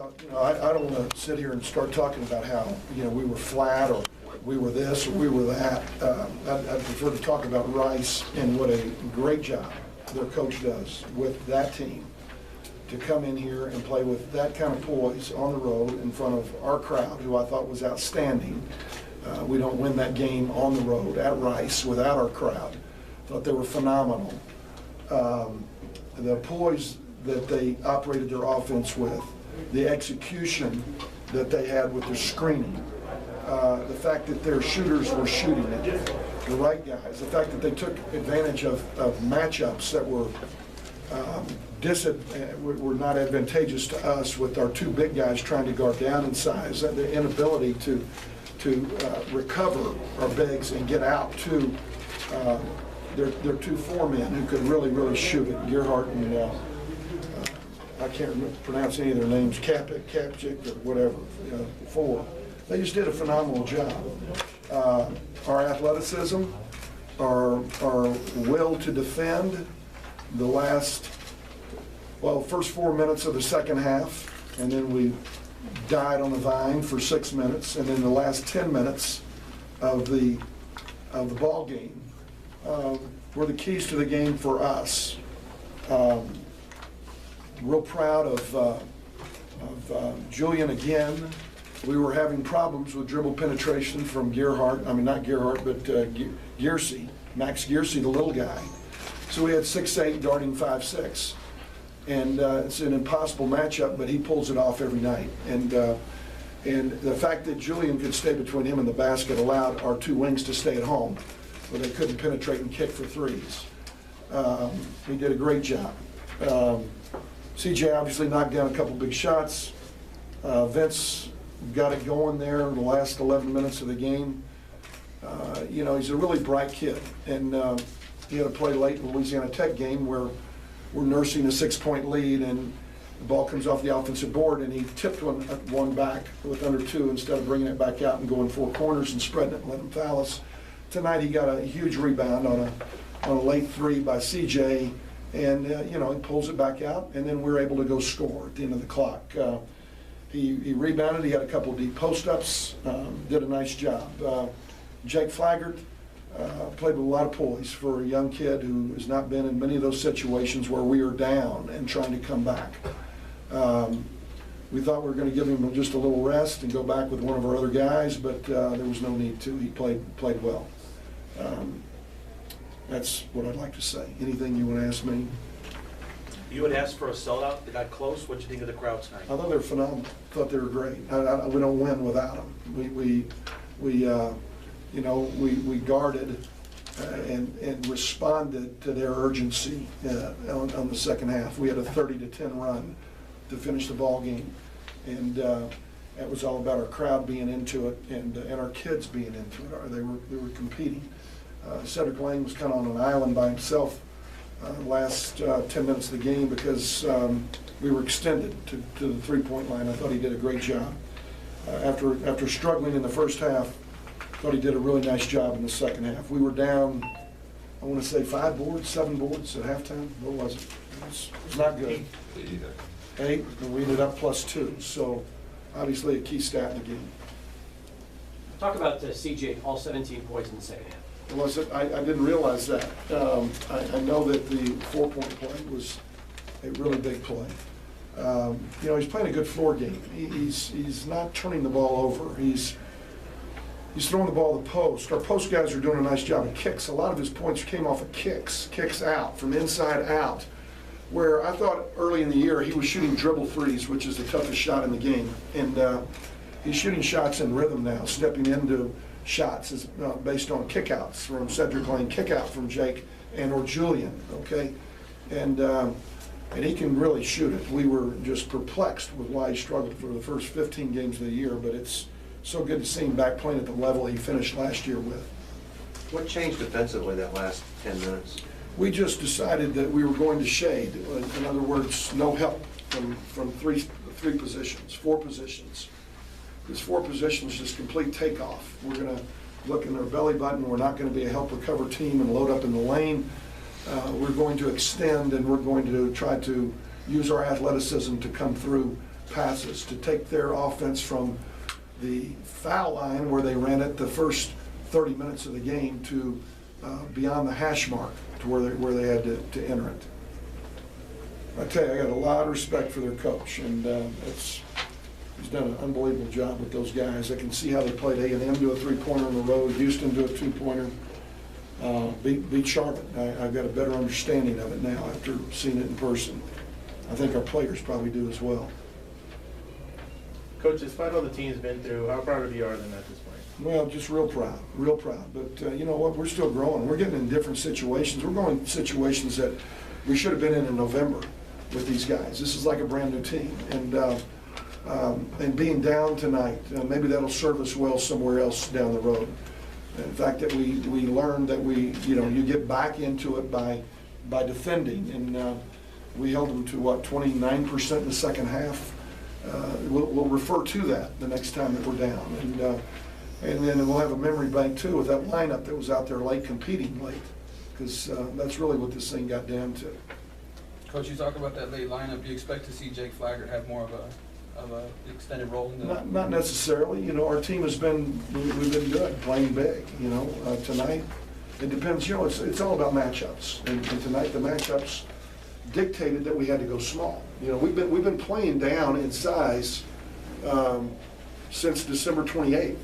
Well, I don't want to sit here and start talking about how, we were flat or we were this or we were that. I'd prefer to talk about Rice and what a great job their coach does with that team to come in here and play with that kind of poise on the road in front of our crowd, who I thought was outstanding. We don't win that game on the road at Rice without our crowd. Thought they were phenomenal. The poise that they operated their offense with, the execution that they had with their screening, the fact that their shooters were shooting it, the right guys, the fact that they took advantage of matchups that were were not advantageous to us with our two big guys trying to guard down in size, the inability to recover our bigs and get out to their two foremen who could really shoot it, Gerhardt and I can't pronounce any of their names, Kapchik or whatever, four. They just did a phenomenal job. Our athleticism, our will to defend, first 4 minutes of the second half, and then we died on the vine for 6 minutes, and then the last 10 minutes of the ball game were the keys to the game for us. Real proud of Julian again. We were having problems with dribble penetration from Gerhardt. I mean, not Gerhardt, but Giersey, Max Giersey, the little guy. So we had 6'8", darting 5'6". And it's an impossible matchup, but he pulls it off every night. And the fact that Julian could stay between him and the basket allowed our two wings to stay at home, where they couldn't penetrate and kick for threes. He did a great job. CJ obviously knocked down a couple big shots. Vince got it going there in the last 11 minutes of the game. He's a really bright kid, and he had to play late in the Louisiana Tech game where we're nursing a 6-point lead, and the ball comes off the offensive board, and he tipped one back with under two instead of bringing it back out and going four corners and spreading it and letting him foul us. Tonight he got a huge rebound on a late three by CJ, and he pulls it back out, and then we're able to go score at the end of the clock. He rebounded. He had a couple of deep post-ups. Did a nice job. Jake Flaggart played with a lot of poise for a young kid who has not been in many of those situations where we are down and trying to come back. We thought we were going to give him just a little rest and go back with one of our other guys, but there was no need to. He played well. That's what I'd like to say. Anything you want to ask me? You had asked for a sellout. They got close. What did you think of the crowd tonight? I thought they were phenomenal. I thought they were great. We don't win without them. We guarded and responded to their urgency on the second half. We had a 30-10 run to finish the ball game, and it was all about our crowd being into it and our kids being into it. They were competing. Cedric Lang was kind of on an island by himself last 10 minutes of the game because we were extended to the three-point line. I thought he did a great job. After struggling in the first half, I thought he did a really nice job in the second half. We were down, I want to say 7 boards at halftime. What was it? It was not good. 8, and we ended up +2. So obviously a key stat in the game. Talk about CJ, all 17 points in the second half. Was it? I didn't realize that. I know that the 4-point play was a really big play. He's playing a good floor game. He's not turning the ball over. He's throwing the ball to the post. Our post guys are doing a nice job of kicks. A lot of his points came off of kicks out, from inside out, where I thought early in the year he was shooting dribble threes, which is the toughest shot in the game. And he's shooting shots in rhythm now, stepping into shots is based on kickouts from Cedric Lane, kickout from Jake or Julian, okay? And he can really shoot it. We were just perplexed with why he struggled for the first 15 games of the year, but it's so good to see him back playing at the level he finished last year with. What changed defensively that last 10 minutes? We just decided that we were going to shade. In other words, no help from three positions, 4 positions. These 4 positions, just complete takeoff. We're going to look in their belly button. We're not going to be a help recover team and load up in the lane. We're going to extend, and we're going to try to use our athleticism to come through passes to take their offense from the foul line where they ran it the first 30 minutes of the game to beyond the hash mark to where they had to enter it. I tell you, I got a lot of respect for their coach, and he's done an unbelievable job with those guys. I can see how they played A&M do a three-pointer on the road, Houston do a two-pointer, beat Charlotte. I've got a better understanding of it now after seeing it in person. I think our players probably do as well. Coach, despite all the team's been through, how proud of you are of them at this point? Well, just real proud, real proud. But you know what? We're still growing. We're getting in different situations. We're going in situations that we should have been in November with these guys. This is like a brand new team. And being down tonight, maybe that'll serve us well somewhere else down the road. In fact, that we learned that you get back into it by defending. And we held them to, what, 29% in the second half. We'll refer to that the next time that we're down. And then we'll have a memory bank, too, with that lineup that was out there late, competing late. Because that's really what this thing got down to. Coach, you talk about that late lineup. Do you expect to see Jake Flaggart have more of a extended role in the... Not necessarily. You know, our team we've been good, playing big. You know, tonight, it depends. You know, it's all about matchups. And tonight, the matchups dictated that we had to go small. You know, we've been playing down in size since December 28th.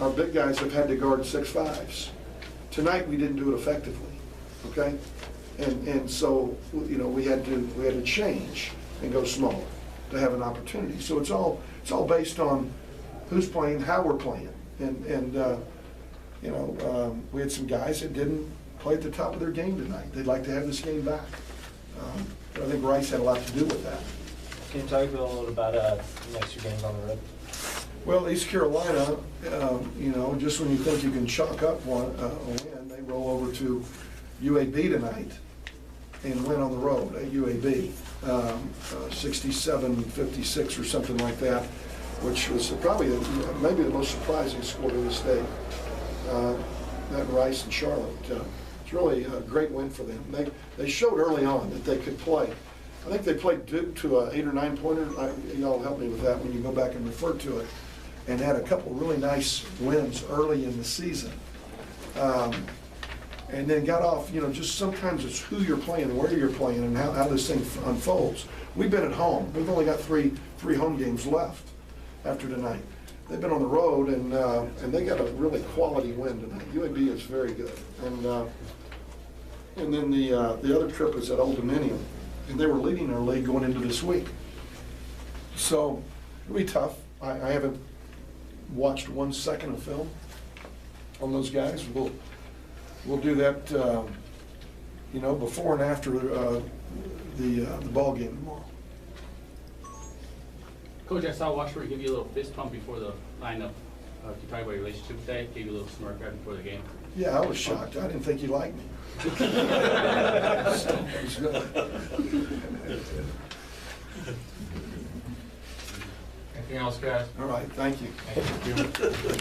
Our big guys have had to guard 6'5". Tonight, we didn't do it effectively. Okay, and so we had to change and go smaller to have an opportunity. So it's all based on who's playing, how we're playing, and we had some guys that didn't play at the top of their game tonight. They'd like to have this game back. But I think Rice had a lot to do with that. Can you talk a little about the next few games on the road? Well, East Carolina, just when you think you can chalk up a win, they roll over to UAB tonight and win on the road at UAB, 67-56 or something like that, which was probably maybe the most surprising score to this day. That Rice and Charlotte. It's really a great win for them. They showed early on that they could play. I think they played Duke to an 8 or 9 pointer. Y'all help me with that when you go back and refer to it. And had a couple really nice wins early in the season. And then got off, just sometimes it's who you're playing, where you're playing, and how this thing unfolds. We've been at home. We've only got three home games left after tonight. They've been on the road, and they got a really quality win tonight. UAB is very good. And then the other trip is at Old Dominion, and they were leading our league going into this week. So it'll be tough. I haven't watched 1 second of film on those guys. We'll do that, before and after the ball game tomorrow. Coach, I saw Washburn give you a little fist pump before the lineup. Can you talk about your relationship with that? Gave you a little smirk right before the game. Yeah, I was shocked. I didn't think he liked me. So, it was good. Anything else, guys? All right, thank you. Thank you.